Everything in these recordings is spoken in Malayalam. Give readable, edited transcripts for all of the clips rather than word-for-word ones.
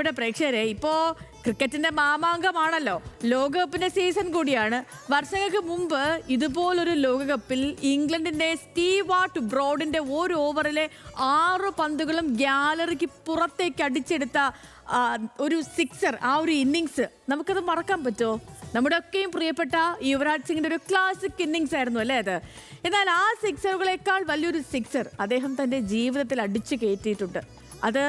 പ്രിയപ്പെട്ട പ്രേക്ഷകരെ, ഇപ്പോ ക്രിക്കറ്റിന്റെ മാമാങ്കമാണല്ലോ, ലോകകപ്പിന്റെ സീസൺ കൂടിയാണ്. വർഷങ്ങൾക്ക് മുമ്പ് ഇതുപോലൊരു ലോകകപ്പിൽ ഇംഗ്ലണ്ടിന്റെ സ്റ്റീവാർട്ട് ബ്രോഡിന്റെ ഒരു ഓവറിലെ 6 പന്തുകളും ഗാലറിക്ക് പുറത്തേക്ക് അടിച്ചെടുത്ത ഒരു സിക്സർ, ആ ഒരു ഇന്നിങ്സ് നമുക്കത് മറക്കാൻ പറ്റുമോ? നമ്മുടെ ഒക്കെയും പ്രിയപ്പെട്ട യുവരാജ് സിംഗിന്റെ ഒരു ക്ലാസിക് ഇന്നിങ്സ് ആയിരുന്നു അല്ലേ അത്. എന്നാൽ ആ സിക്സറുകളെക്കാൾ വലിയൊരു സിക്സർ അദ്ദേഹം തന്റെ ജീവിതത്തിൽ അടിച്ചു കയറ്റിയിട്ടുണ്ട്. അത്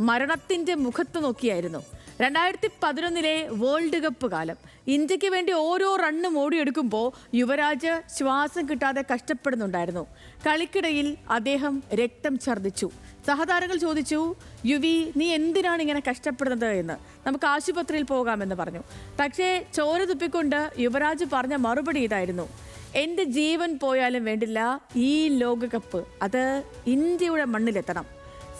മരണത്തിന്റെ മുഖത്ത് നോക്കിയായിരുന്നു. 2011 വേൾഡ് കപ്പ് കാലം ഇന്ത്യക്ക് വേണ്ടി ഓരോ റണ്ണും ഓടിയെടുക്കുമ്പോൾ യുവരാജ് ശ്വാസം കിട്ടാതെ കഷ്ടപ്പെടുന്നുണ്ടായിരുന്നു. കളിക്കിടയിൽ അദ്ദേഹം രക്തം ഛർദ്ദിച്ചു. സഹതാരങ്ങൾ ചോദിച്ചു, യുവി നീ എന്തിനാണ് ഇങ്ങനെ കഷ്ടപ്പെടുന്നത് എന്ന്, നമുക്ക് ആശുപത്രിയിൽ പോകാമെന്ന് പറഞ്ഞു. പക്ഷേ ചോര തുപ്പിക്കൊണ്ട് യുവരാജ് പറഞ്ഞ മറുപടി ഇതായിരുന്നു: എൻ്റെ ജീവൻ പോയാലും വേണ്ടില്ല, ഈ ലോകകപ്പ് അത് ഇന്ത്യയുടെ മണ്ണിലെത്തണം.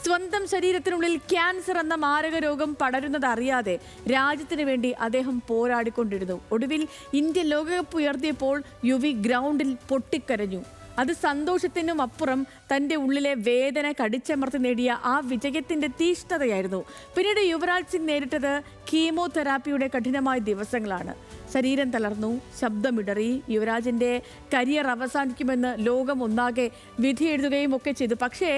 സ്വന്തം ശരീരത്തിനുള്ളിൽ ക്യാൻസർ എന്ന മാരക രോഗം പടരുന്നത് അറിയാതെ രാജ്യത്തിന് വേണ്ടി അദ്ദേഹം പോരാടിക്കൊണ്ടിരുന്നു. ഒടുവിൽ ഇന്ത്യ ലോകകപ്പ് ഉയർത്തിയപ്പോൾ യുവി ഗ്രൗണ്ടിൽ പൊട്ടിക്കരഞ്ഞു. അത് സന്തോഷത്തിനും അപ്പുറം തൻ്റെ ഉള്ളിലെ വേദന കടിച്ചമർത്തി നേടിയ ആ വിജയത്തിൻ്റെ തീഷ്ണതയായിരുന്നു. പിന്നീട് യുവരാജ് സിംഗ് നേരിട്ടത് കീമോതെറാപ്പിയുടെ കഠിനമായ ദിവസങ്ങളാണ്. ശരീരം തളർന്നു, ശബ്ദമിടറി. യുവരാജിൻ്റെ കരിയർ അവസാനിക്കുമെന്ന് ലോകം ഒന്നാകെ വിധി എഴുതുകയും ഒക്കെ ചെയ്തു. പക്ഷേ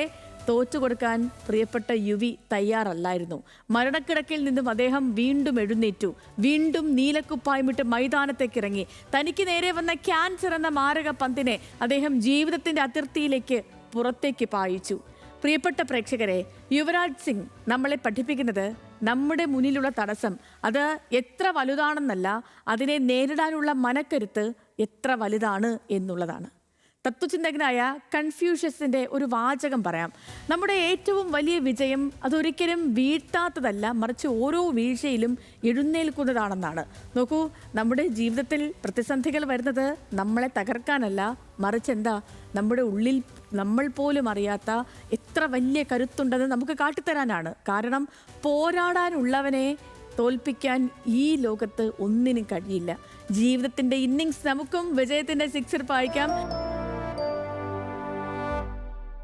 തോറ്റുകൊടുക്കാൻ പ്രിയപ്പെട്ട യുവി തയ്യാറല്ലായിരുന്നു. മരണക്കിടക്കയിൽ നിന്നും അദ്ദേഹം വീണ്ടും എഴുന്നേറ്റു. വീണ്ടും നീലക്കുപ്പായമിട്ട് മൈതാനത്തേക്ക് ഇറങ്ങി. തനിക്ക് നേരെ വന്ന ക്യാൻസർ എന്ന മാരക പന്തിനെ അദ്ദേഹം ജീവിതത്തിന്റെ അതിർത്തിയിലേക്ക് പുറത്തേക്ക് പായിച്ചു. പ്രിയപ്പെട്ട പ്രേക്ഷകരെ, യുവരാജ് സിംഗ് നമ്മളെ പഠിപ്പിക്കുന്നത് നമ്മുടെ മുന്നിലുള്ള തടസ്സം അത് എത്ര വലുതാണെന്നല്ല, അതിനെ നേരിടാനുള്ള മനക്കരുത്ത് എത്ര വലുതാണ് എന്നുള്ളതാണ്. തത്വചിന്തകനായ കൺഫ്യൂഷ്യസിന്റെ ഒരു വാചകം പറയാം: നമ്മുടെ ഏറ്റവും വലിയ വിജയം അതൊരിക്കലും വീഴ്ത്താത്തതല്ല, മറിച്ച് ഓരോ വീഴ്ചയിലും എഴുന്നേൽക്കുന്നതാണെന്നാണ്. നോക്കൂ, നമ്മുടെ ജീവിതത്തിൽ പ്രതിസന്ധികൾ വരുന്നത് നമ്മളെ തകർക്കാനല്ല, മറിച്ച് എന്താ, നമ്മുടെ ഉള്ളിൽ നമ്മൾ പോലും അറിയാത്ത എത്ര വലിയ കരുത്തുണ്ടെന്ന് നമുക്ക് കാട്ടിത്തരാനാണ്. കാരണം പോരാടാനുള്ളവനെ തോൽപ്പിക്കാൻ ഈ ലോകത്ത് ഒന്നിനും കഴിയില്ല. ജീവിതത്തിന്റെ ഇന്നിങ്സ് നമുക്കും വിജയത്തിന്റെ സിക്സർ പായിക്കാം.